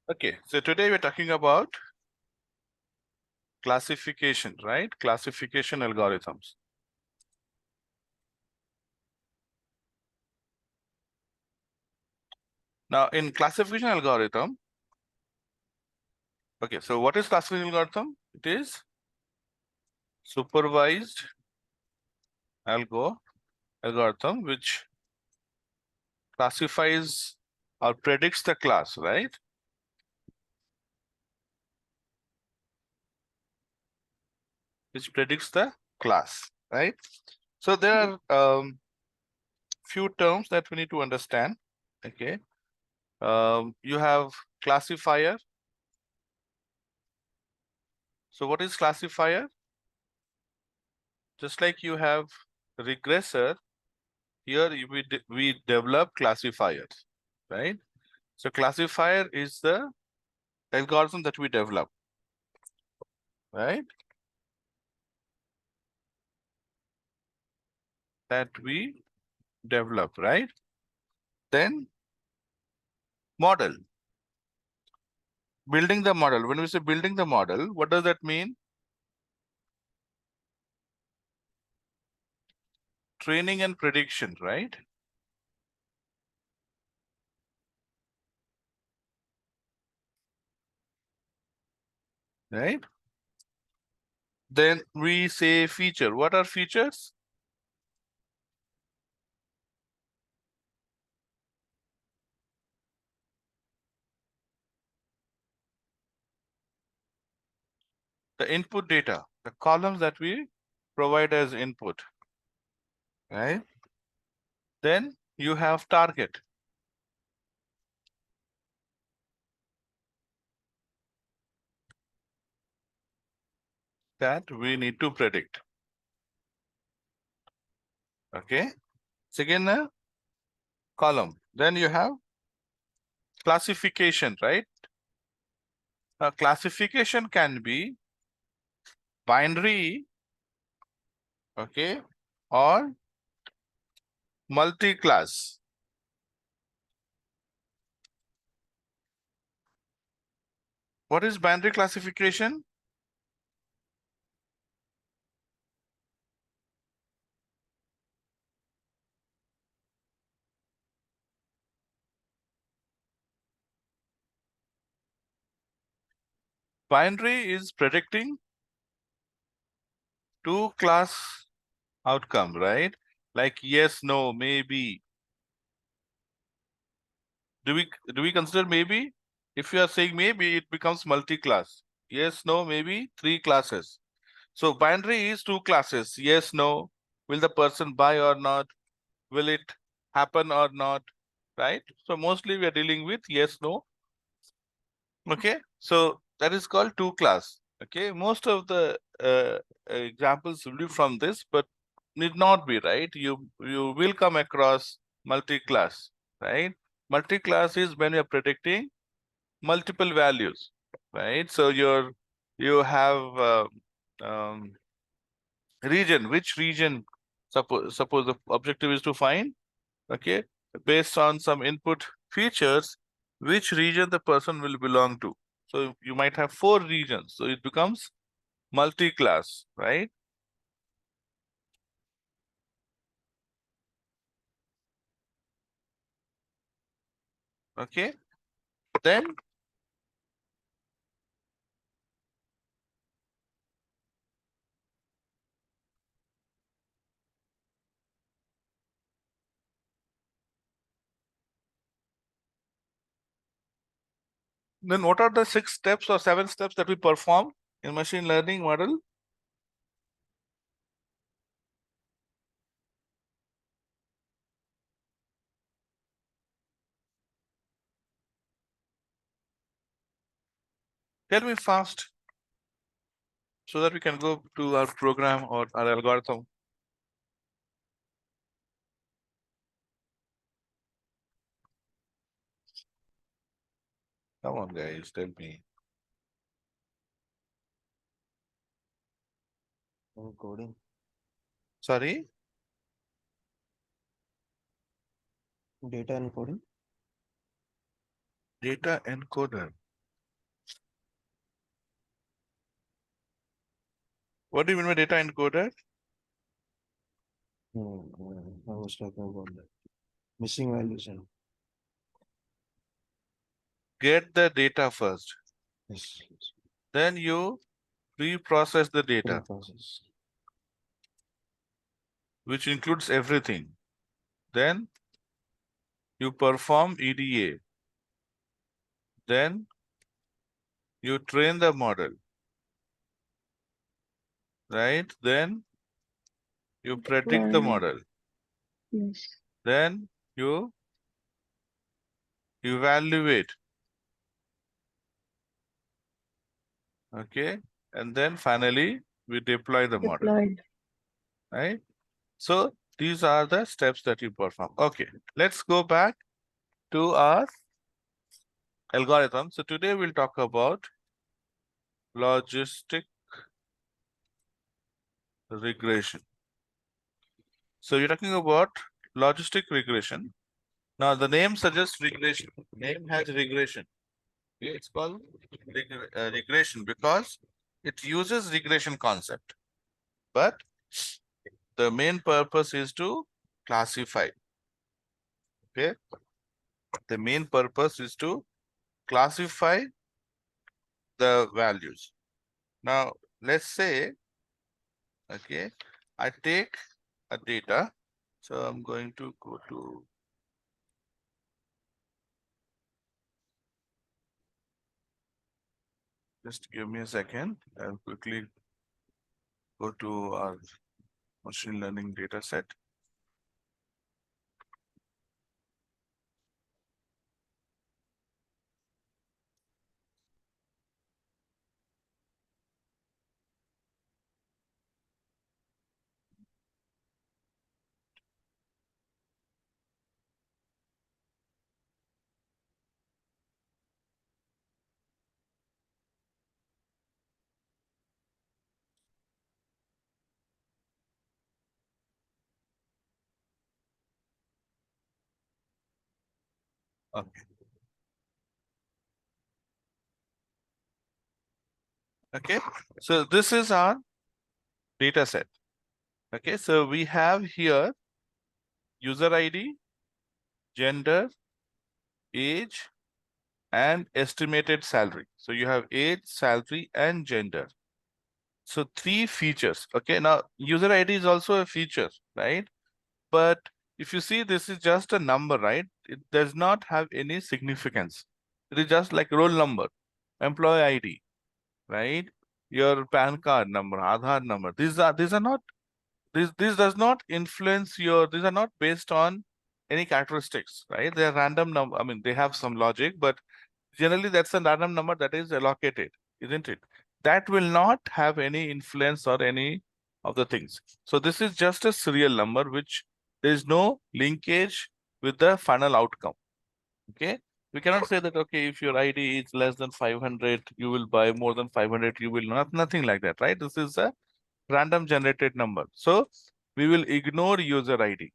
Okay, so today we're talking about classification, right? Classification algorithms. Now, in classification algorithm, okay, so what is classification algorithm? It is supervised algorithm which classifies or predicts the class, right? Which predicts the class, right? So there are few terms that we need to understand. Okay, you have classifier. So what is classifier? Just like you have regressor, here we develop classifiers, right? So classifier is the algorithm that we develop, right? That we develop, right? Then model. Building the model. When we say building the model, what does that mean? Training and prediction, right? Right? Then we say feature. What are features? The input data, the columns that we provide as input, right? Then you have target. That we need to predict. Okay. Second, column. Then you have classification, right? Classification can be binary, okay, or multi-class. What is binary classification? Binary is predicting two class outcome, right? Like yes, no, maybe. Do we consider maybe? If you are saying maybe, it becomes multi-class. Yes, no, maybe, three classes. So binary is two classes. Yes, no. Will the person buy or not? Will it happen or not? Right? So mostly we are dealing with yes, no. Okay. So that is called two class. Okay. Most of the examples will be from this, but need not be, right? You will come across multi-class, right? Multi-class is when you're predicting multiple values, right? So you have region. Which region? Suppose the objective is to find, okay, based on some input features, which region the person will belong to. So you might have four regions. So it becomes multi-class, right? Okay. Then what are the 6 steps or 7 steps that we perform in machine learning model? Tell me fast so that we can go to our program or our algorithm. Come on, guys, tell me. Encoding. Sorry, Data encoding. data encoder. What do you mean by data encoded? I was talking about that. Missing values and Get the data first. yes, Then you pre-process the data, process. which includes everything. Then you perform EDA. Then you train the model, right? Then you predict the model. Yes. Then you evaluate, okay? And then finally, we deploy the model, Deployed. right? So these are the steps that you perform. Okay, let's go back to our algorithm. So today we'll talk about logistic regression. So you're talking about logistic regression. Now the name suggests regression. Name has regression. Okay, it's called regression because it uses regression concept. But the main purpose is to classify. Okay, the main purpose is to classify the values. Now let's say, okay, I take a data. So I'm going to go to just give me a second. I'll quickly go to our machine learning data set. Okay. Okay. So this is our data set. Okay. So we have here user ID, gender, age, and estimated salary. So you have age, salary, and gender. So three features. Okay. Now user ID is also a feature, right? But if you see, this is just a number, right? It does not have any significance. It is just like roll number, employee ID, right? Your PAN card number, Aadhaar number. These are not this does not influence your. These are not based on any characteristics, right? They are random number. I mean, they have some logic, but generally that's a random number that is allocated, isn't it? That will not have any influence or any of the things. So this is just a serial number which there is no linkage with the final outcome. Okay. We cannot say that, okay, if your ID is less than 500, you will buy more than 500, you will not, nothing like that, right? This is a random generated number. So we will ignore user ID.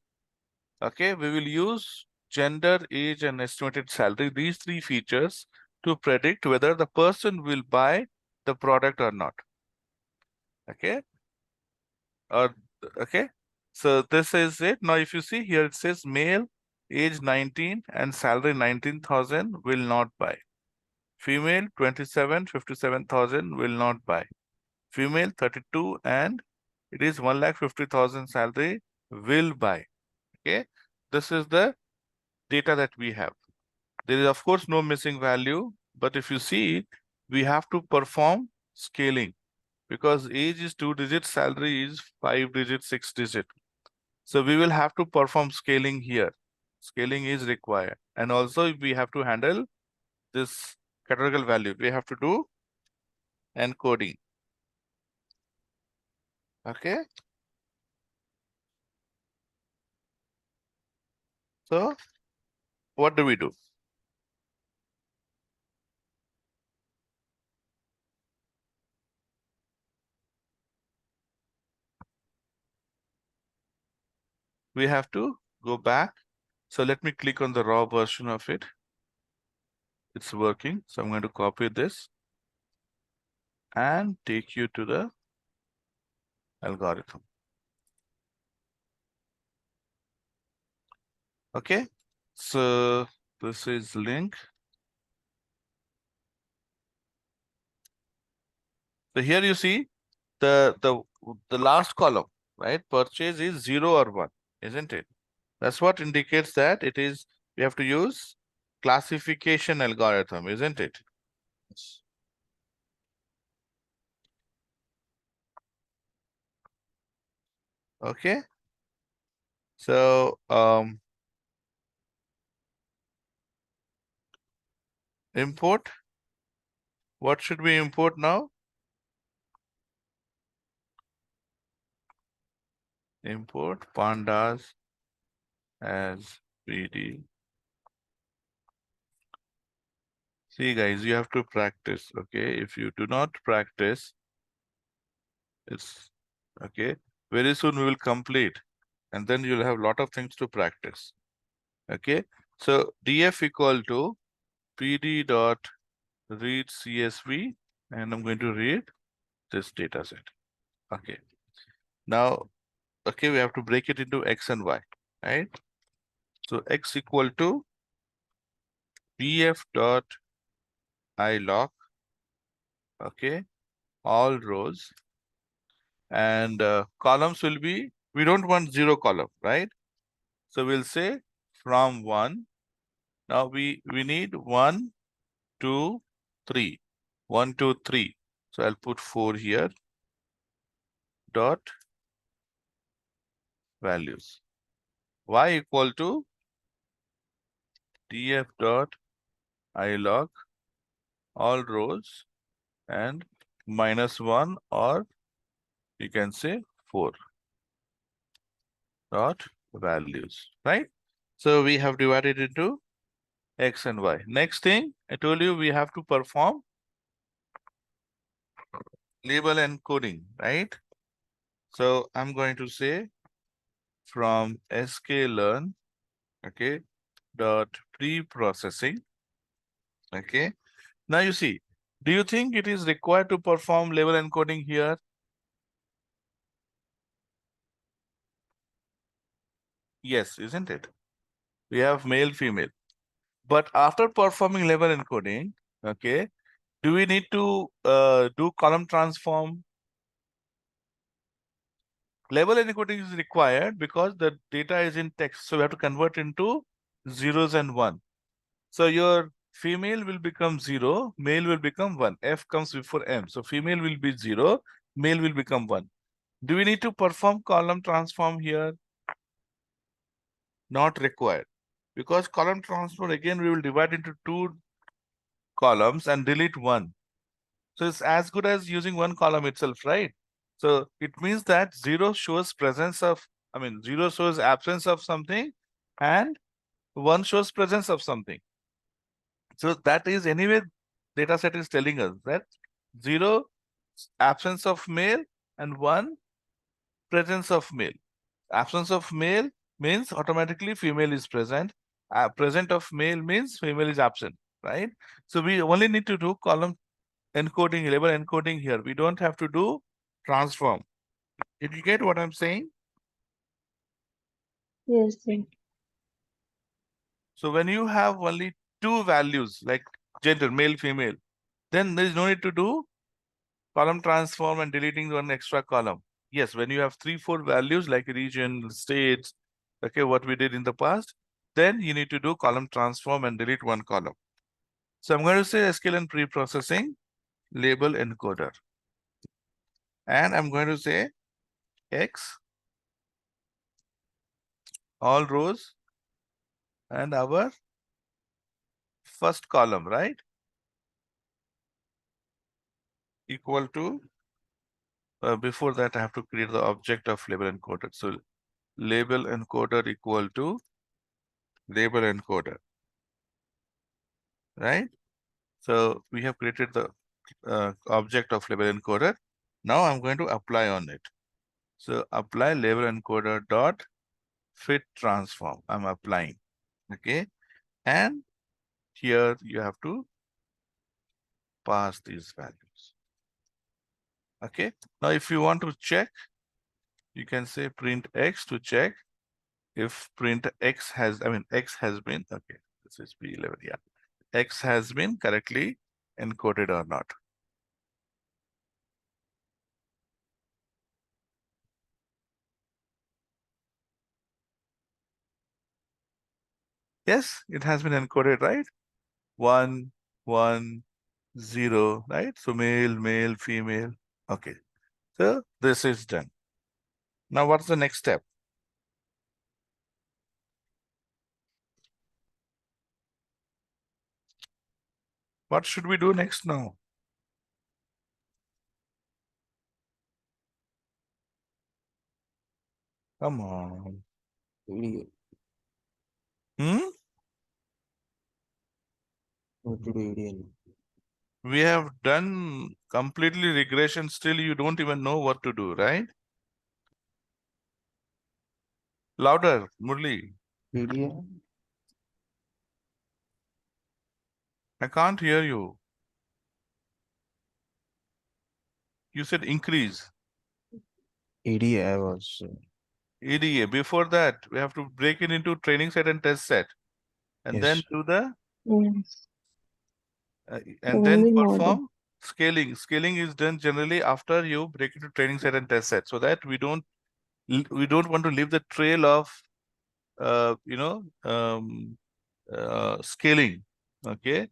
Okay, we will use gender, age, and estimated salary, these three features to predict whether the person will buy the product or not. Okay, or okay. So this is it. Now, if you see here, it says male, age 19, and salary 19,000 will not buy. Female 27, 57,000 will not buy. Female 32 and it is 1,50,000 salary will buy. Okay, this is the data that we have. There is of course no missing value, but if you see, we have to perform scaling because age is 2 digit, salary is 5 digit, 6 digit. So we will have to perform scaling here. Scaling is required. And also we have to handle this categorical value. We have to do encoding. Okay. So what do we do? We have to go back. So let me click on the raw version of it. It's working. So I'm going to copy this and take you to the algorithm. Okay, so this is link. So here you see the last column, right? Purchase is 0 or 1, isn't it? That's what indicates that it is, we have to use classification algorithm, isn't it? Yes. Okay. So import. What should we import now? Import pandas as PD. See guys, you have to practice, okay? If you do not practice, it's okay. Very soon we will complete and then you'll have a lot of things to practice. Okay. So df equal to PD dot read CSV and I'm going to read this data set. Okay. Now, okay, we have to break it into X and Y, right? So X equal to df dot ilog, okay, all rows and columns will be, we don't want 0 column, right? So we'll say from 1. Now we need 1, 2, 3. 1, 2, 3. So I'll put 4 here. Dot values. Y equal to df dot ilog all rows and -1 or you can say 4 dot values, right? So we have divided into X and Y. Next thing I told you, we have to perform label encoding, right? So I'm going to say from sklearn, okay, dot pre-processing, okay. Now you see, do you think it is required to perform label encoding here? Yes, isn't it? We have male, female. But after performing label encoding, okay, do we need to do column transform? Label encoding is required because the data is in text. So we have to convert into zeros and one. So your female will become 0, male will become 1. F comes before M. So female will be 0, male will become 1. Do we need to perform column transform here? Not required. Because column transform, again, we will divide into 2 columns and delete 1. So it's as good as using 1 column itself, right? So it means that 0 shows presence of, 0 shows absence of something and 1 shows presence of something. So that is anyway, data set is telling us that 0 absence of male and 1 presence of male. Absence of male means automatically female is present. Present of male means female is absent, right? So we only need to do column encoding, label encoding here. We don't have to do transform. Did you get what I'm saying? Yes, sir. So when you have only 2 values like gender, male, female, then there is no need to do column transform and deleting one extra column. Yes, when you have 3, 4 values like region, states, okay, what we did in the past, then you need to do column transform and delete 1 column. So I'm going to say sklearn pre-processing label encoder. And I'm going to say X, all rows, and our first column, right? Equal to, before that, I have to create the object of label encoder. So label encoder equal to label encoder, right? So we have created the object of label encoder. Now I'm going to apply on it. So apply label encoder dot fit transform. I'm applying. Okay. And here you have to pass these values. Okay. Now if you want to check, you can say print X to check if print X has, X has been, okay, this is P11, yeah. X has been correctly encoded or not. Yes, it has been encoded, right? 1, 1, 0, right? So male, male, female. Okay. So this is done. Now what's the next step? What should we do next now? Come on. EDA. Hmm? What to do EDA? We have done completely regression. Still, you don't even know what to do, right? Louder, Murli. EDA? I can't hear you. You said increase. EDA I was. EDA. Before that, we have to break it into training set and test set. And then Yes. do the Yes, and then only model. perform scaling. Scaling is done generally after you break into training set and test set, so that we don't want to leave the trail of scaling. Okay,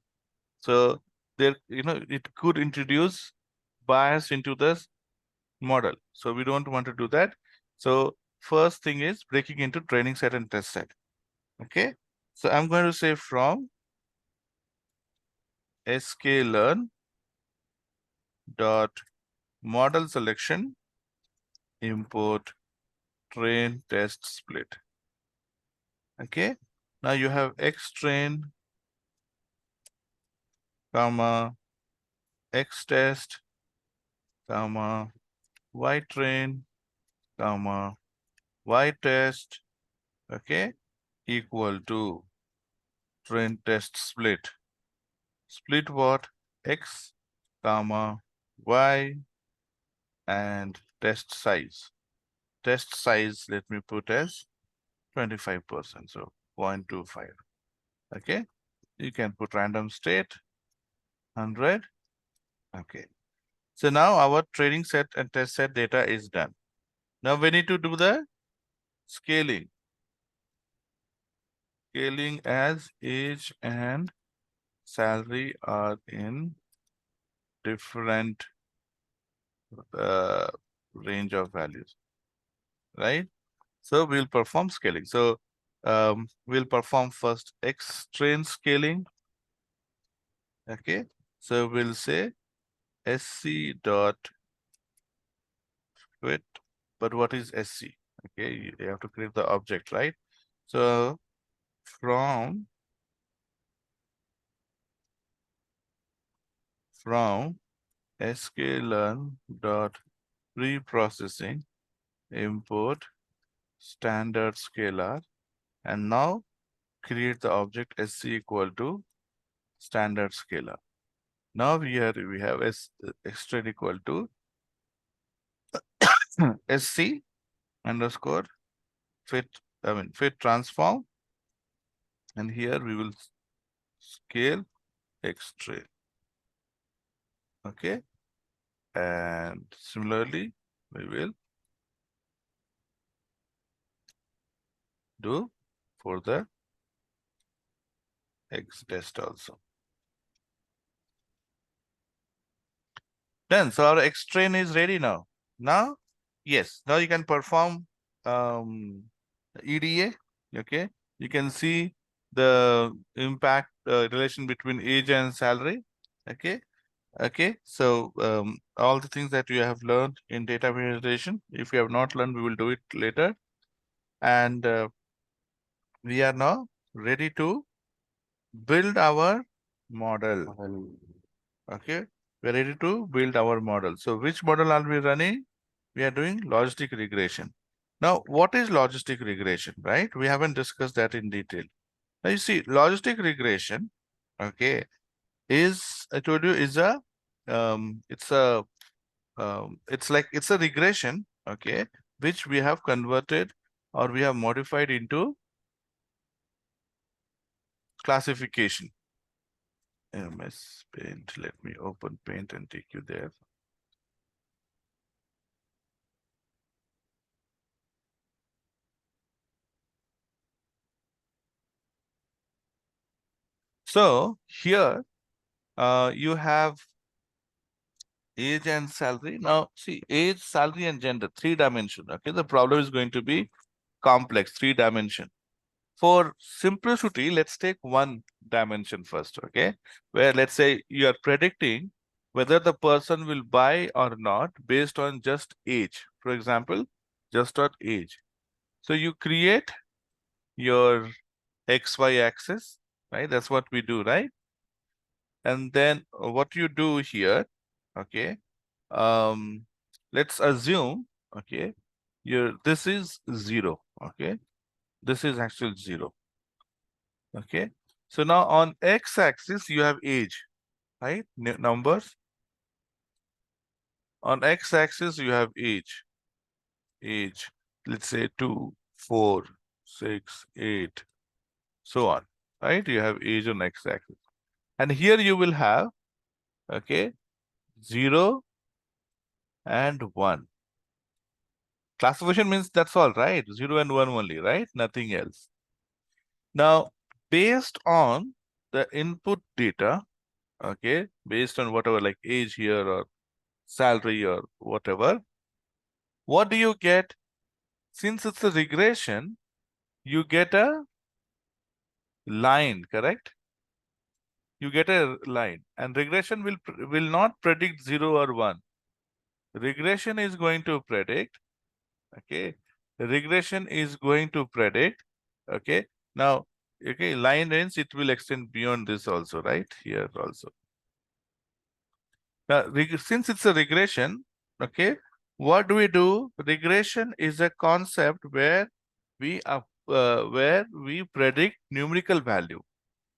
so there it could introduce bias into the model, so we don't want to do that. So first thing is breaking into training set and test set. Okay, so I'm going to say from sklearn dot model selection import train test split. Okay, now you have x train comma x test comma y train comma y test, okay, equal to train test split. Split what? X comma y and test size. Test size, let me put as 25%, so 0.25. Okay, you can put random state 100. Okay, so now our training set and test set data is done. Now we need to do the scaling. Scaling as age and salary are in different uh, range of values, right? So we'll perform scaling. So we'll perform first X train scaling. Okay, so we'll say SC dot fit, but what is SC? Okay, you have to create the object, right? So from sklearn dot preprocessing import standard scalar, and now create the object SC equal to standard scalar. Now here we have extract equal to SC underscore fit, fit transform, and here we will scale X train. Okay, and similarly we will do for the X test also. Done. So our X train is ready now. Now, yes, now you can perform EDA. Okay, you can see the impact relation between age and salary. Okay, so all the things that you have learned in data visualization, if you have not learned, we will do it later. And we are now ready to build our model. Okay, we're ready to build our model. So which model are we running? We are doing logistic regression. Now, what is logistic regression, right? We haven't discussed that in detail. Now you see, logistic regression, okay, is, I told you, is it's a regression, okay, which we have converted or we have modified into classification. MS Paint, let me open Paint and take you there. So here you have age and salary. Now see, age, salary and gender, 3 dimension. Okay, the problem is going to be complex, 3 dimension. For simplicity, let's take 1 dimension first, okay? Where let's say you are predicting whether the person will buy or not based on just age. For example, just on age. So you create your XY axis, right? That's what we do, right? And then what you do here, okay? Um, let's assume, okay, this is 0, okay? This is actual 0. Okay. So now on x-axis, you have age, right? Numbers. On x-axis, you have age. Let's say 2, 4, 6, 8, so on, right? You have age on x-axis. And here you will have, okay, 0 and 1. Classification means that's all, right? 0 and 1 only, right? Nothing else. Now, based on the input data, okay, based on whatever, like age here or salary or whatever, what do you get? Since it's a regression, you get a line, correct? You get a line, and regression will not predict 0 or 1. Regression is going to predict, okay? Regression is going to predict, okay? Now, okay, line range, it will extend beyond this also, right? Here also. Now, since it's a regression, okay, what do we do? Regression is a concept where we predict numerical value.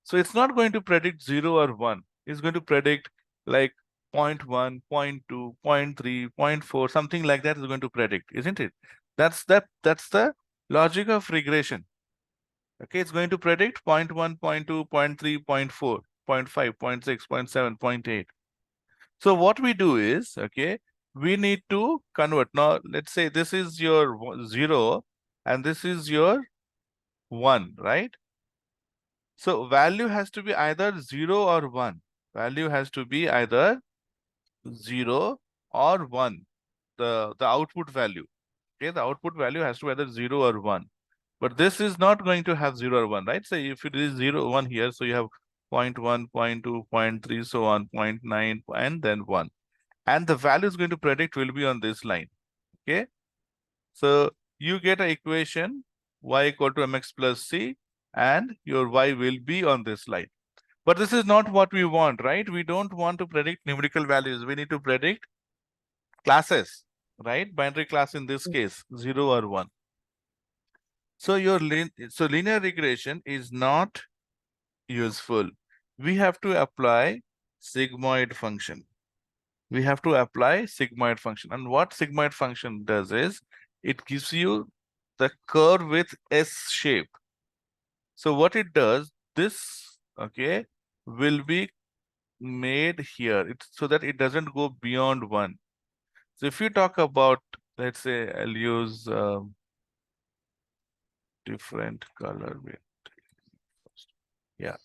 So it's not going to predict 0 or 1. It's going to predict like 0.1, 0.2, 0.3, 0.4, something like that is going to predict, isn't it? That's the logic of regression. Okay, it's going to predict 0.1, 0.2, 0.3, 0.4, 0.5, 0.6, 0.7, 0.8. So what we do is, okay, we need to convert. Now, let's say this is your 0 and this is your 1, right? So value has to be either 0 or 1. Value has to be either 0 or 1, the output value. Okay, the output value has to be either 0 or 1. But this is not going to have 0 or 1, right? So if it is 0, 1 here, so you have 0.1, 0.2, 0.3, so on, 0.9, and then 1. And the value is going to predict will be on this line. Okay. So you get an equation y equal to mx plus c, and your y will be on this line. But this is not what we want, right? We don't want to predict numerical values. We need to predict classes, right? Binary class in this case, 0 or 1. So linear regression is not useful. We have to apply sigmoid function. We have to apply sigmoid function. And what sigmoid function does is it gives you the curve with S shape. So what it does, this, okay, will be made here so that it doesn't go beyond 1. So if you talk about, let's say I'll use different color with, yeah.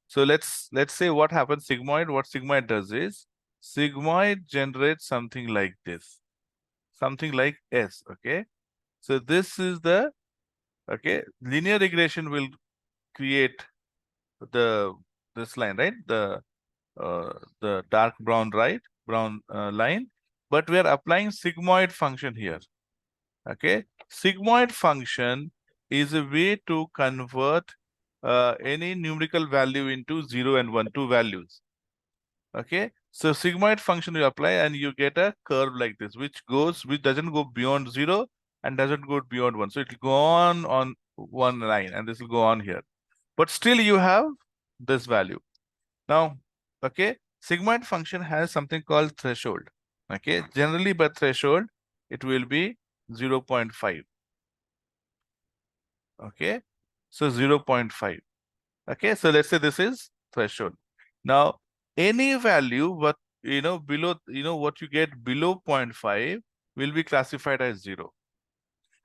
So let's say what happens sigmoid. What sigmoid does is sigmoid generates something like this, something like S. Okay. So this is the, okay, linear regression will create this line, right? The dark brown, right? Brown line. But we are applying sigmoid function here. Okay. Sigmoid function is a way to convert any numerical value into 0 and 1, two values. Okay. So sigmoid function you apply and you get a curve like this, which doesn't go beyond 0 and doesn't go beyond 1. So it will go on one line and this will go on here. But still you have this value. Now, okay, sigmoid function has something called threshold. Okay, generally by threshold, it will be 0.5. Okay, so 0.5. Okay, so let's say this is threshold. Now, any value what below, what you get below 0.5 will be classified as 0.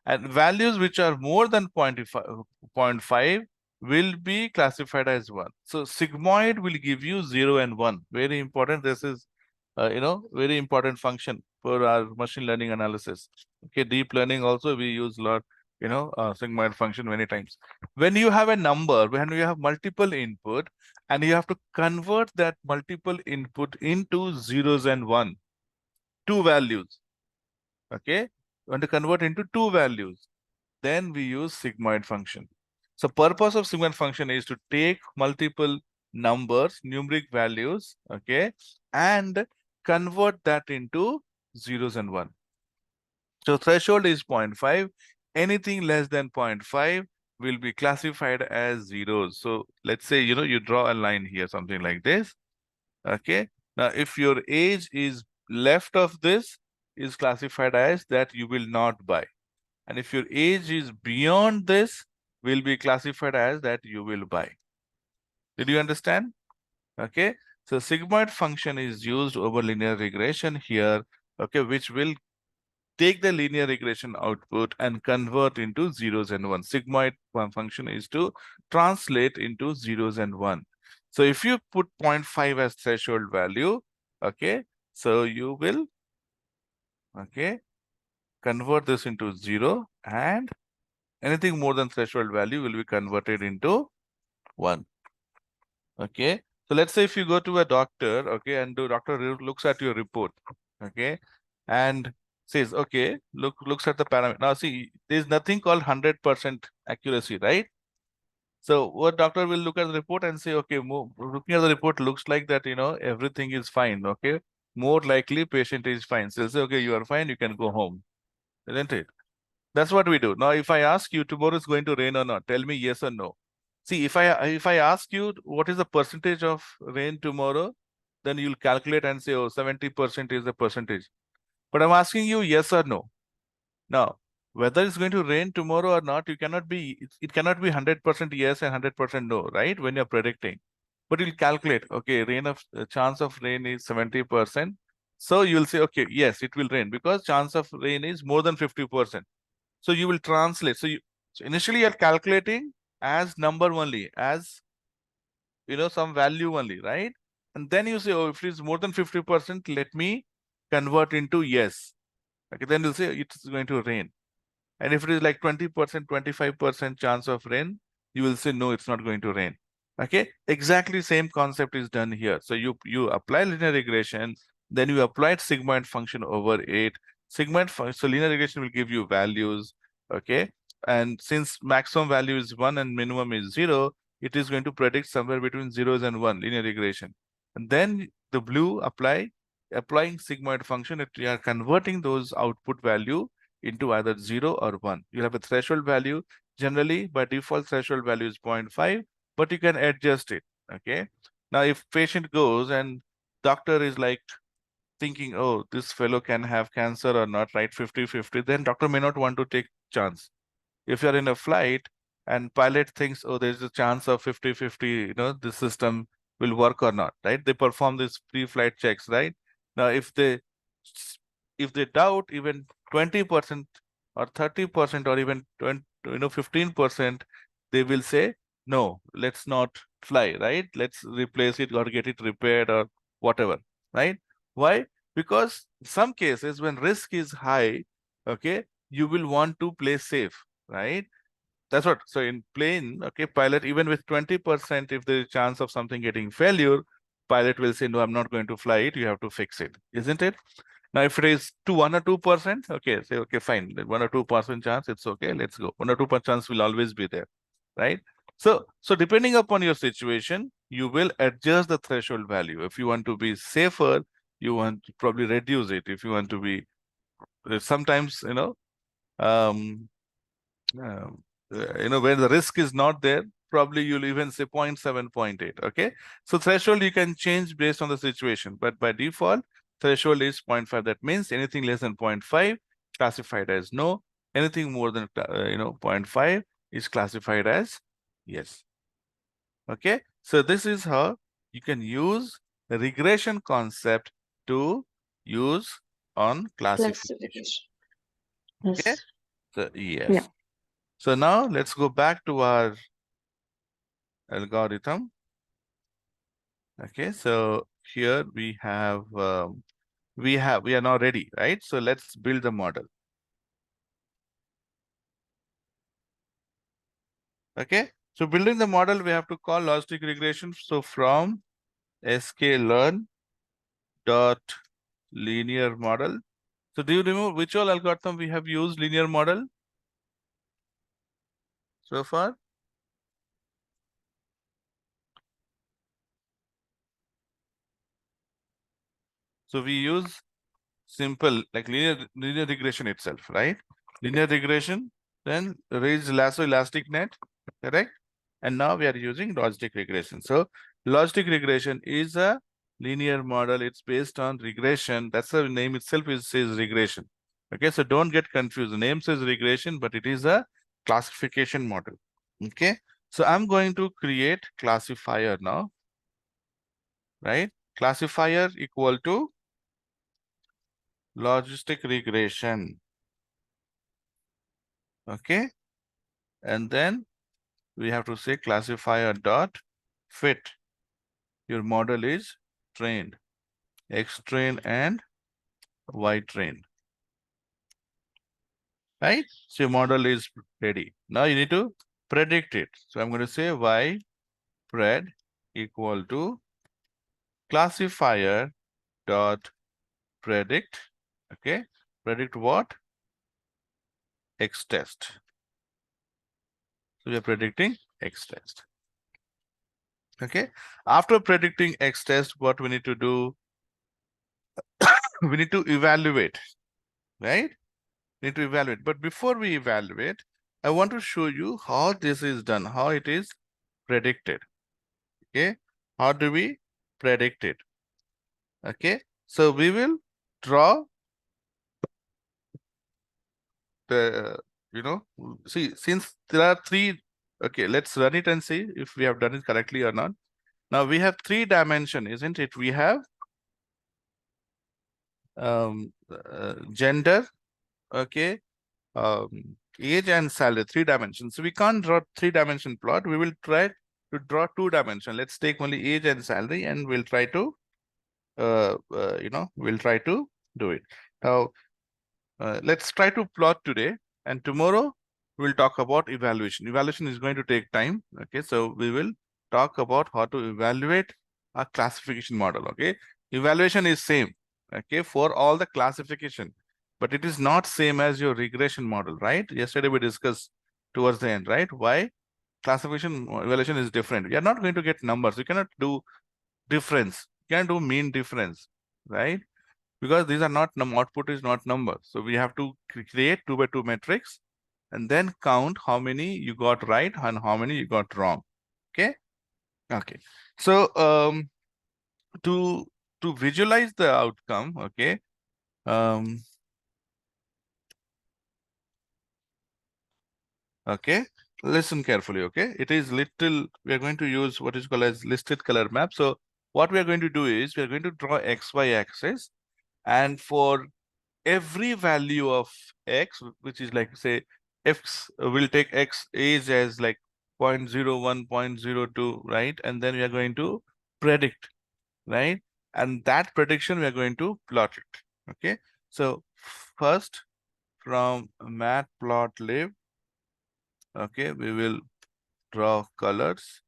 And values which are more than 0.5 will be classified as 1. So sigmoid will give you 0 and 1. Very important. This is very important function for our machine learning analysis. Okay, deep learning also we use a lot, sigmoid function many times. When you have a number, when you have multiple input, and you have to convert that multiple input into zeros and one, two values. Okay, you want to convert into two values, then we use sigmoid function. So purpose of sigmoid function is to take multiple numbers, numeric values, okay, and convert that into zeros and one. So threshold is 0.5. Anything less than 0.5 will be classified as zeros. So let's say, you draw a line here, something like this. Okay. Now, if your age is left of this, is classified as that you will not buy. And if your age is beyond this, will be classified as that you will buy. Did you understand? Okay. So sigmoid function is used over linear regression here, okay, which will take the linear regression output and convert into zeros and ones. Sigmoid function is to translate into zeros and one. So if you put 0.5 as threshold value, okay, so you will, okay, convert this into 0, and anything more than threshold value will be converted into 1. Okay. So let's say if you go to a doctor, okay, and the doctor looks at your report, okay, and says, okay, looks at the parameter. Now see, there's nothing called 100% accuracy, right? So what doctor will look at the report and say, okay, looking at the report looks like that, everything is fine, okay. More likely patient is fine. So he'll say, okay, you are fine, you can go home, isn't it? That's what we do. Now, if I ask you tomorrow is going to rain or not, tell me yes or no. See, if I ask you what is the percentage of rain tomorrow, then you'll calculate and say, oh, 70% is the percentage. But I'm asking you yes or no. Now, whether it's going to rain tomorrow or not, it cannot be 100% yes and 100% no, right? When you're predicting. But you'll calculate, okay, chance of rain is 70%. So you'll say, okay, yes, it will rain because chance of rain is more than 50%. So you will translate. So initially you're calculating as number only, as some value only, right? And then you say, oh, if it is more than 50%, let me convert into yes. Okay, then you'll say it's going to rain. And if it is like 20%, 25% chance of rain, you will say no, it's not going to rain. Okay, exactly same concept is done here. So you apply linear regression, then you applied sigmoid function over it. So linear regression will give you values. Okay, and since maximum value is 1 and minimum is 0, it is going to predict somewhere between zeros and 1, linear regression. And then the blue applying sigmoid function, you are converting those output value into either 0 or 1. You have a threshold value. Generally, by default, threshold value is 0.5, but you can adjust it. Okay. Now, if patient goes and doctor is like thinking, oh, this fellow can have cancer or not, right? 50-50, then doctor may not want to take chance. If you're in a flight and pilot thinks, oh, there's a chance of 50-50, this system will work or not, right? They perform these pre-flight checks, right? Now, if they doubt even 20% or 30% or even 20, 15%, they will say, no, let's not fly, right? Let's replace it or get it repaired or whatever, right? Why? Because some cases when risk is high, okay, you will want to play safe, right? That's what. So in plane, okay, pilot, even with 20%, if there is chance of something getting failure, pilot will say, no, I'm not going to fly it. You have to fix it, isn't it? Now, if it is 1 or 2%, okay, say, okay, fine. 1 or 2% chance, it's okay. Let's go. 1 or 2% chance will always be there, right? So depending upon your situation, you will adjust the threshold value. If you want to be safer, you want to probably reduce it. If you want to be, sometimes, um, where the risk is not there, probably you'll even say 0.7, 0.8. Okay. So threshold you can change based on the situation, but by default, threshold is 0.5. That means anything less than 0.5 classified as no. Anything more than 0.5 is classified as yes. Okay, so this is how you can use the regression concept to use on classification. Classification. Okay, Yes. so Yeah. yes. So now let's go back to our algorithm. Okay, so here we are now ready, right? So let's build the model. Okay, so building the model, we have to call logistic regression. So from sklearn dot linear model. So do you remember which all algorithm we have used linear model so far? So we use simple like linear regression itself, right? Linear regression, then raised lasso elastic net, correct? And now we are using logistic regression. So logistic regression is a linear model. It's based on regression. That's the name itself says regression. Okay, so don't get confused. The name says regression, but it is a classification model. Okay, so I'm going to create classifier now, right? Classifier equal to logistic regression. Okay, and then we have to say classifier dot fit. Your model is trained, X train and Y train, right? So your model is ready. Now you need to predict it. So I'm going to say Y pred equal to classifier dot predict. Okay, predict what? X test. So we are predicting X test. Okay, after predicting X test, what we need to do? We need to evaluate, right? Need to evaluate. But before we evaluate, I want to show you how this is done, how it is predicted. Okay, how do we predict it? Okay, so we will draw the, see, since there are three, okay, let's run it and see if we have done it correctly or not. Now we have 3 dimension, isn't it? We have gender, okay, age and salary, 3 dimensions. So we can't draw 3-dimension plot. We will try to draw 2-dimension. Let's take only age and salary, and we'll try to, we'll try to do it. Now, let's try to plot today, and tomorrow we'll talk about evaluation. Evaluation is going to take time. Okay, so we will talk about how to evaluate a classification model. Okay, evaluation is same. Okay, for all the classification, but it is not same as your regression model, right? Yesterday we discussed towards the end, right? Why classification evaluation is different. You are not going to get numbers. You cannot do difference. You can do mean difference, right? Because these are not output is not number. So we have to create 2x2 matrix and then count how many you got right and how many you got wrong. Okay. Okay. So to visualize the outcome, okay. Okay, listen carefully. Okay, it is little, we are going to use what is called as listed color map. So what we are going to do is we are going to draw XY axis, and for every value of X, which is like say X, will take X age as like 0.01, 0.02, right? And then we are going to predict, right? And that prediction we are going to plot it. Okay, so first from matplotlib, okay, we will draw colors,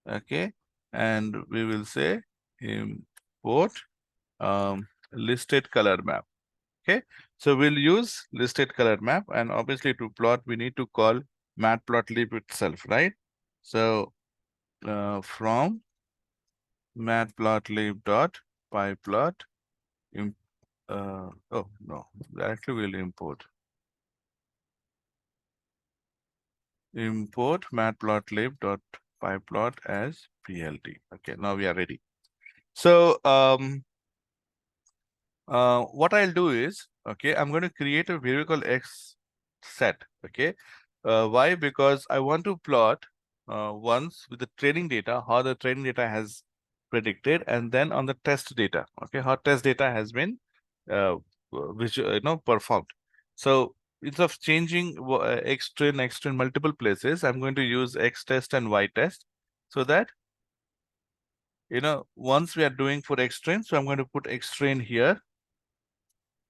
okay, and we will say import listed color map. Okay, so we'll use listed color map, and obviously to plot we need to call matplotlib itself, right? So from matplotlib dot pyplot, oh no, directly we'll import matplotlib.pyplot as plt. Okay, now we are ready. So what I'll do is, okay, I'm going to create a variable called x set. Okay, why? Because I want to plot once with the training data how the training data has predicted, and then on the test data, okay, how test data has been which performed. So instead of changing x train multiple places, I'm going to use x test and y test, so that once we are doing for x train, so I'm going to put x train here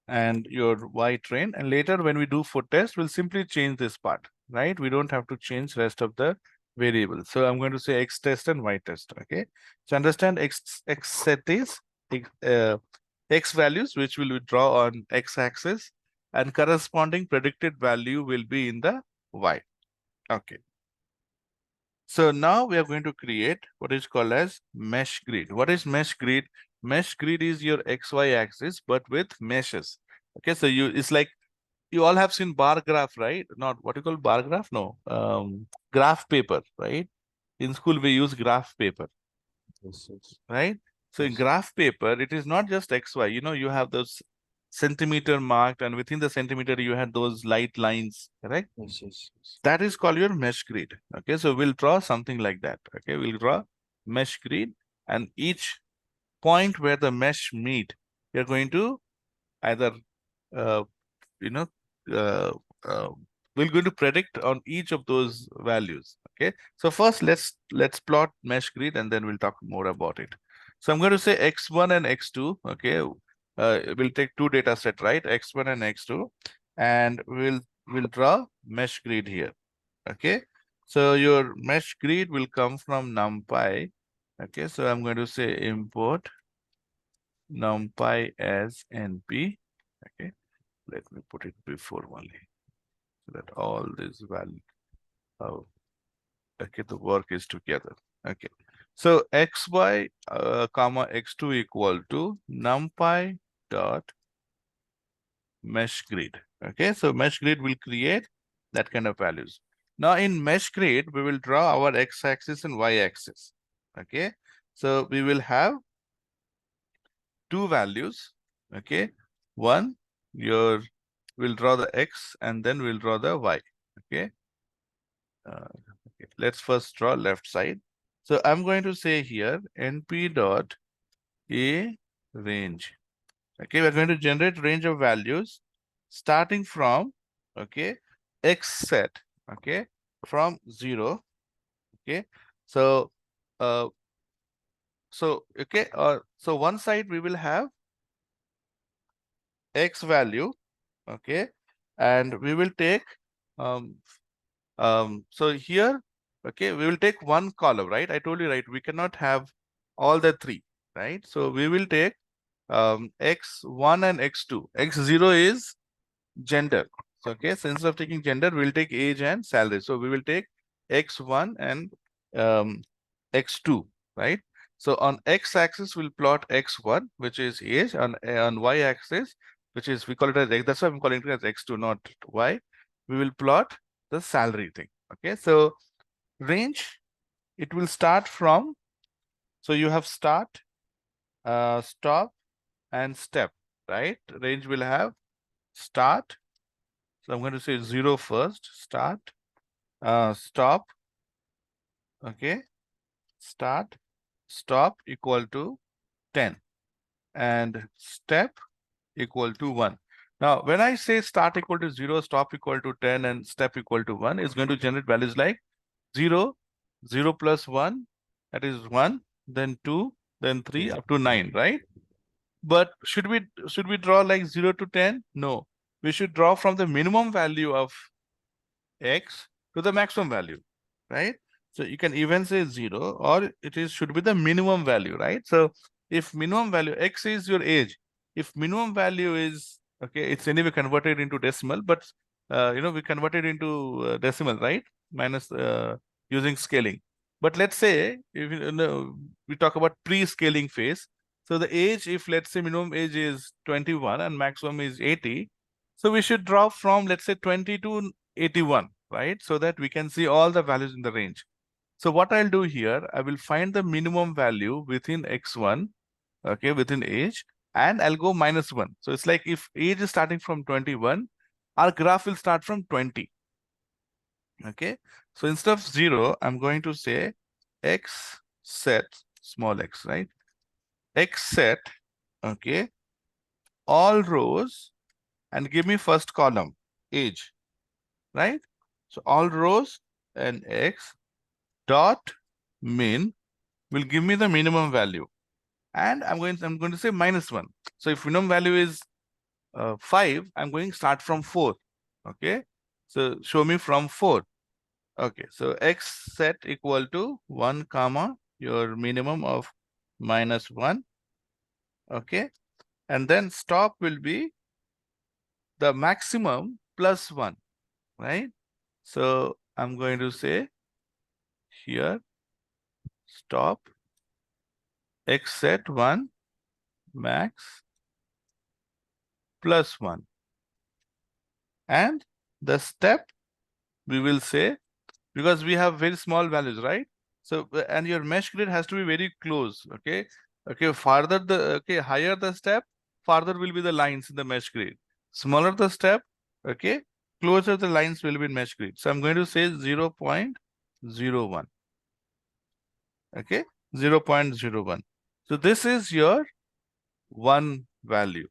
and your y train, and later when we do for test, we'll simply change this part, right? We don't have to change rest of the variables. So I'm going to say x test and y test. Okay, so understand x set is x values which will draw on x axis, and corresponding predicted value will be in the y. Okay, so now we are going to create what is called as mesh grid. What is mesh grid? Mesh grid is your XY axis, but with meshes. Okay, so it's like you all have seen bar graph, right? Not what you call bar graph? No, graph paper, right? In school, we use graph paper, Yes, yes, right? So in yes, graph paper, it is not just XY. You have those centimeter marked, and within the centimeter, you had those light lines, correct? yes, yes, yes. That is called your mesh grid. Okay, so we'll draw something like that. Okay, we'll draw mesh grid, and each point where the mesh meet, you're going to either uh, you know uh, uh, we're going to predict on each of those values. Okay, so first let's plot mesh grid, and then we'll talk more about it. So I'm going to say x1 and x2. Okay, we'll take two data set, right? X1 and x2, and we'll draw mesh grid here. Okay, so your mesh grid will come from numpy. Okay, so I'm going to say import numpy as np. Okay, let me put it before only, so that all this value, okay, the work is together. Okay, so xy comma x2 equal to numpy dot mesh grid. Okay, so mesh grid will create that kind of values. Now in mesh grid, we will draw our x-axis and y-axis. Okay, so we will have two values. Okay, one, we'll draw the x, and then we'll draw the y. Okay, okay. Let's first draw left side. So I'm going to say here np dot a range. Okay, we're going to generate range of values starting from, okay, x set, okay, from 0. Okay, so uh so one side we will have x value, okay, and we will take um so here, okay, we will take one column, right? I told you, right, we cannot have all the three, right? So we will take x1 and x2. x0 is gender. So, okay, so instead of taking gender, we'll take age and salary. So we will take x1 and um, x2, right? So on x-axis, we'll plot x1, which is age. On y-axis, which is, we call it as x. That's why I'm calling it as x2, not y. We will plot the salary thing. Okay, so range, it will start from, so you have start, stop, and step, right? Range will have start. So I'm going to say 0 first, start, stop, okay, start, stop equal to 10, and step equal to 1. Now, when I say start equal to 0, stop equal to 10, and step equal to 1, it's going to generate values like 0, 0 plus 1, that is 1, then 2, then 3, up to 9, right? But should we draw like 0 to 10? No. We should draw from the minimum value of x to the maximum value, right? So you can even say 0, or should be the minimum value, right? So if minimum value x is your age, if minimum value is, okay, it's anyway converted into decimal, but we converted into decimal, right? Minus using scaling. But let's say if we talk about pre-scaling phase. So the age, if let's say minimum age is 21 and maximum is 80, so we should drop from, let's say, 20 to 81, right? So that we can see all the values in the range. So what I'll do here, I will find the minimum value within x1, okay, within age, and I'll go -1. So it's like if age is starting from 21, our graph will start from 20. Okay. So instead of 0, I'm going to say x set small x, right? X set, okay, all rows and give me first column, age, right? So all rows and x dot min will give me the minimum value. And I'm going to say -1. So if minimum value is 5, I'm going to start from 4. Okay. So show me from 4. Okay. So x set equal to 1 comma your minimum of -1. Okay. And then stop will be the maximum plus 1, right? So I'm going to say here stop x set 1 max plus 1. And the step we will say, because we have very small values, right? So and your mesh grid has to be very close. Okay. Okay. Farther higher the step, farther will be the lines in the mesh grid. Smaller the step, okay, closer the lines will be in mesh grid. So I'm going to say 0.01. Okay, 0.01. So this is your one value.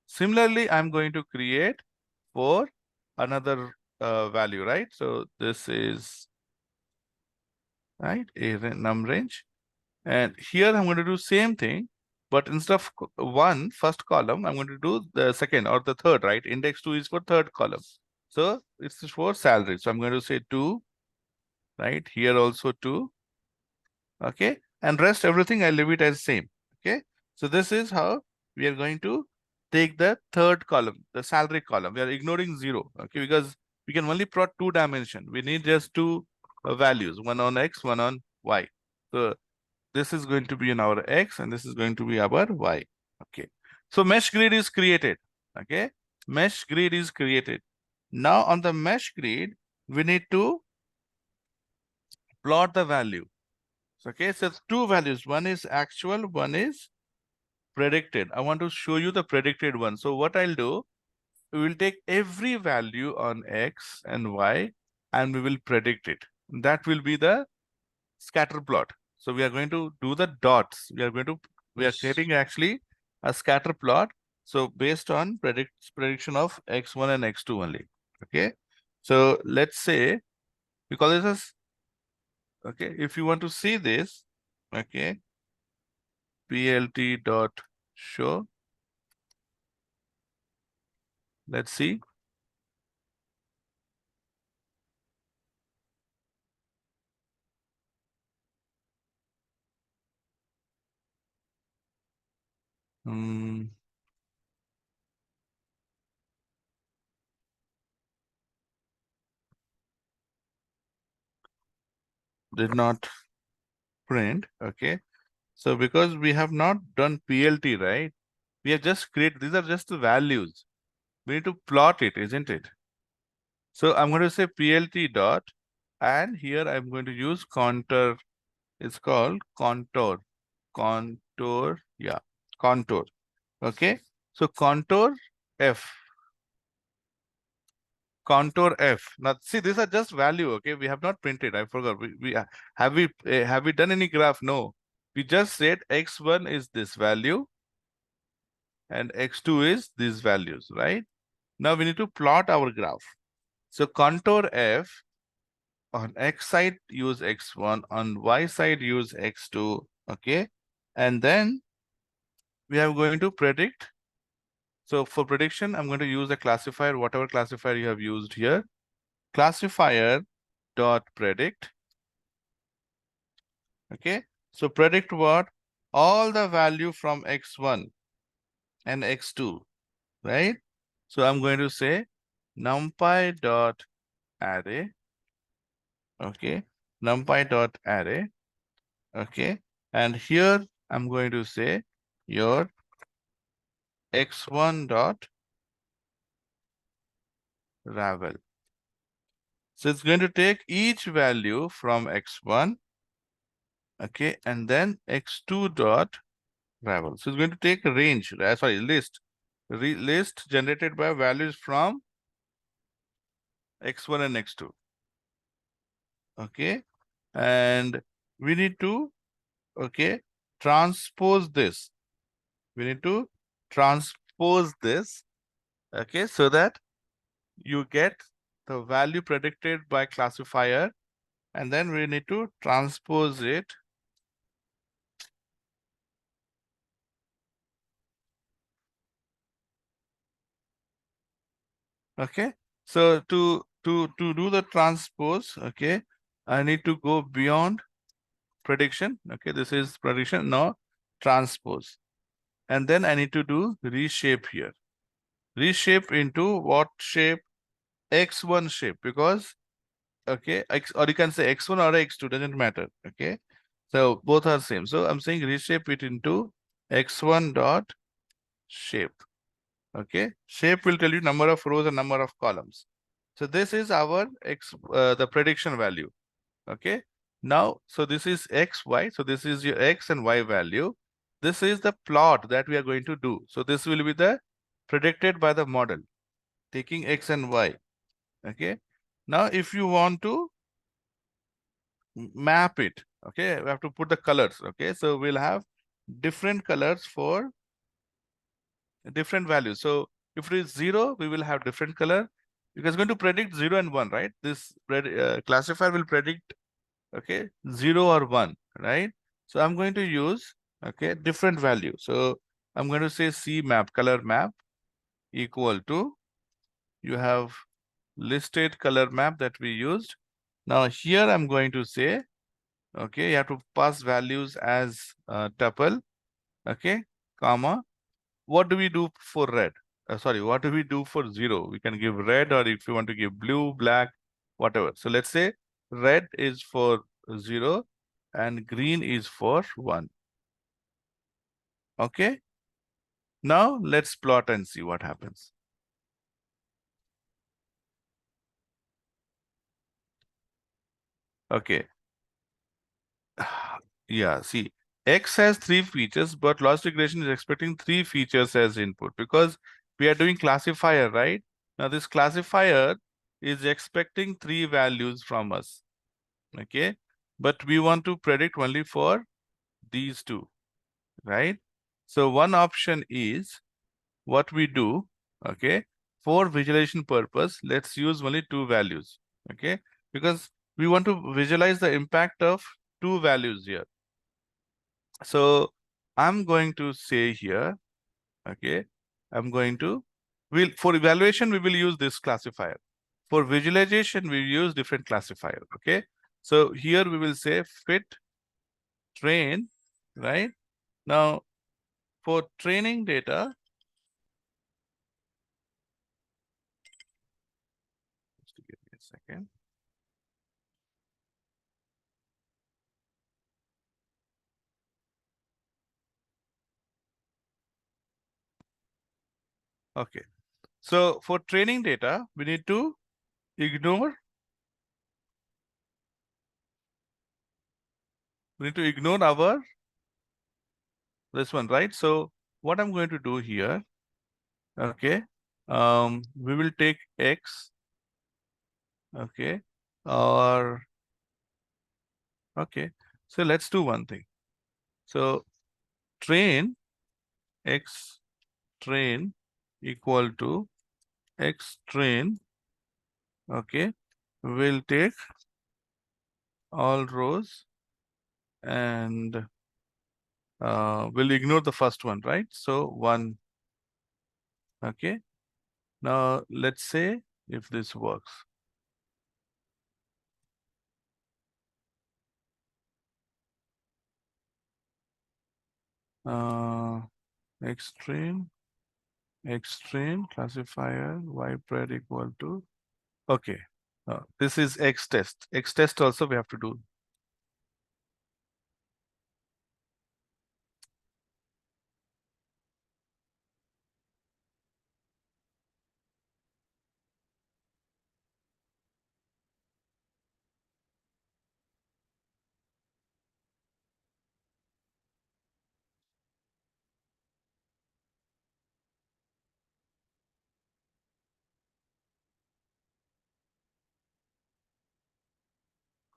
Similarly, I'm going to create for another value, right? So this is right a num range, and here I'm going to do same thing, but instead of first column, I'm going to do the second or the third, right? Index 2 is for third column, so it's for salary. So I'm going to say 2, right? Here also 2, okay, and rest everything I leave it as same. Okay, so this is how we are going to take the third column, the salary column. We are ignoring 0, okay, because we can only plot 2 dimension. We need just 2 values, one on x, one on y. So this is going to be in our x and this is going to be our y. Okay, so mesh grid is created. Okay, mesh grid is created. Now on the mesh grid, we need to plot the value. Okay, so it's 2 values. One is actual, one is predicted. I want to show you the predicted one. So what I'll do, we will take every value on x and y and we will predict it. That will be the scatter plot. So we are going to do the dots. We are creating actually a scatter plot. So based on prediction of x1 and x2 only. Okay. So let's say, because this is, okay, if you want to see this, okay, plt dot show. Let's see. Hmm. Did not print. Okay. So because we have not done PLT, right? We have just created, these are just the values. We need to plot it, isn't it? So I'm going to say PLT dot, and here I'm going to use contour. It's called contour. Contour, yeah, contour. Okay. So contour F. Contour F. Now see, these are just value. Okay, we have not printed. I forgot. Have we done any graph? No. We just said x1 is this value and x2 is these values, right? Now we need to plot our graph. So contour F, on x side use x1, on y side use x2, okay? And then we are going to predict. So for prediction, I'm going to use a classifier, whatever classifier you have used here. Classifier dot predict, okay? So predict what? All the value from x1 and x2, right? So I'm going to say numpy dot array, okay? Numpy dot array, okay? And here I'm going to say your x1 dot ravel. So it's going to take each value from x1, okay, and then x2 dot variable. So it's going to take a range, sorry, list. List generated by values from x1 and x2. Okay. And we need to, okay, transpose this. We need to transpose this, okay, so that you get the value predicted by classifier, and then we need to transpose it. Okay. So to do the transpose, okay, I need to go beyond prediction. Okay, this is prediction. Now transpose. And then I need to do reshape here. Reshape into what shape? X1 shape, because okay, X, or you can say X1 or X2, doesn't matter. Okay. So both are same. So I'm saying reshape it into X1 dot shape. Okay. Shape will tell you number of rows and number of columns. So this is our the prediction value. Okay. Now, so this is X, Y. So this is your X and Y value. This is the plot that we are going to do. So this will be the predicted by the model taking X and Y. Okay. Now, if you want to map it, okay, we have to put the colors. Okay. So we'll have different colors for different values. So if it is 0, we will have different color because it's going to predict 0 and 1, right? This classifier will predict, okay, 0 or 1, right? So I'm going to use, okay, different value. So I'm going to say C map, color map equal to, you have listed color map that we used. Now here I'm going to say, okay, you have to pass values as tuple, okay, comma. What do we do for red? Sorry, what do we do for 0? We can give red, or if you want to give blue, black, whatever. So let's say red is for 0 and green is for 1. Okay. Now let's plot and see what happens. Okay. Yeah, see, X has 3 features, but logistic regression is expecting 3 features as input because we are doing classifier, right? Now this classifier is expecting 3 values from us. Okay, but we want to predict only for these 2, right? So one option is what we do, okay, for visualization purpose, let's use only 2 values, okay, because we want to visualize the impact of 2 values here. So I'm going to say here, okay, I'm going to, for evaluation, we will use this classifier. For visualization, we use different classifier, okay? So here we will say fit train, right? Now, for training data, just give me a second. Okay. So for training data, we need to ignore, our, this one, right? So what I'm going to do here, okay, we will take X, okay, or, okay, so let's do one thing. So train, X train equal to X train, okay, will take all rows and we'll ignore the first one, right? So 1, okay. Now let's say if this works. X train classifier y pred equal to, okay. This is X test. X test also we have to do.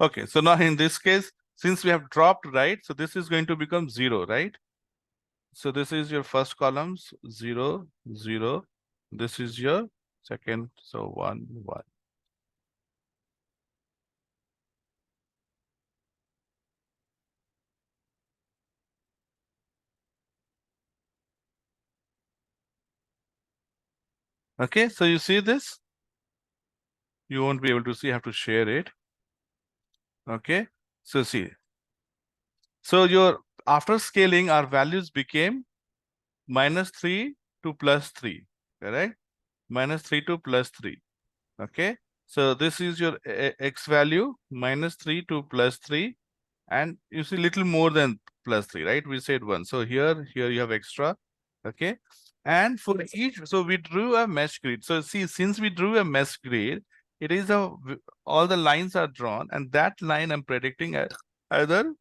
Okay, so now in this case, since we have dropped, right? So this is going to become 0, right? So this is your first columns, 0, 0. This is your second, so 1, 1. Okay, so you see this? You won't be able to see, I have to share it. Okay, so see. So your after scaling, our values became -3 to +3, correct? -3 to +3. Okay, so this is your x value, -3 to +3, and you see little more than +3, right? We said 1. So here you have extra. Okay, and for each, so we drew a mesh grid. So see, since we drew a mesh grid, it is all the lines are drawn, and that line I'm predicting as either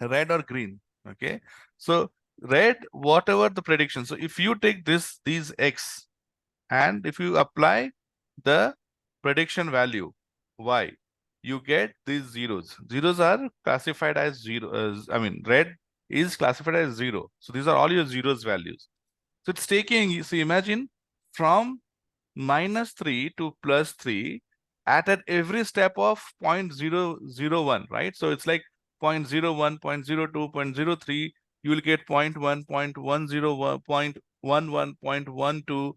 red or green. Okay, so red, whatever the prediction. So if you take these x, and if you apply the prediction value y, you get these zeros. Zeros are classified as I mean, red is classified as 0. So these are all your zeros values. So it's taking, so imagine from -3 to +3 at every step of 0.001, right? So it's like 0.01, 0.02, 0.03, you will get 0.1, 0.101, 0.11, 0.12,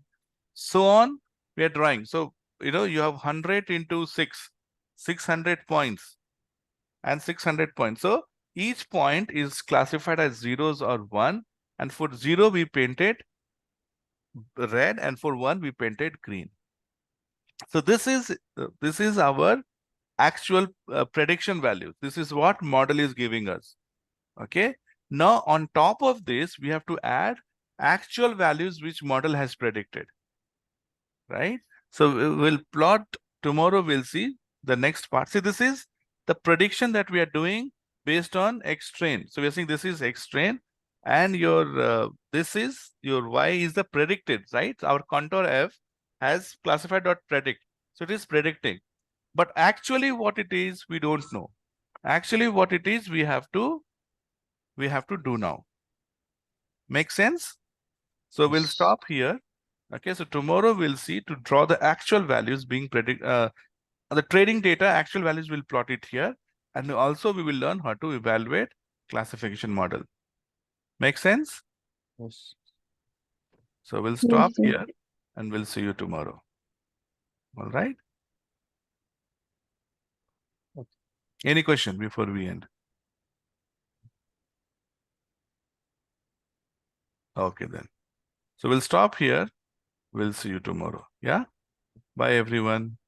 so on. We are drawing. So, you have 100 into 6, 600 points and 600 points. So each point is classified as zeros or 1. And for 0, we painted red, and for 1, we painted green. So this is our actual prediction value. This is what model is giving us. Okay. Now on top of this, we have to add actual values which model has predicted, right? So we'll plot tomorrow. We'll see the next part. See, this is the prediction that we are doing based on X train. So we're saying this is X train, and your this is your Y is the predicted, right? Our contour F has classified dot predict. So it is predicting. But actually what it is, we don't know. Actually what it is, we have to do now. Make sense? So we'll Yes. stop here. Okay, so tomorrow we'll see to draw the actual values being the trading data, actual values, will plot it here. And also we will learn how to evaluate classification model. Make sense? Yes. So we'll Yes, stop sir. here and we'll see you tomorrow. All right. Okay. Any question before we end? Okay then. So we'll stop here. We'll see you tomorrow. Yeah. Bye everyone.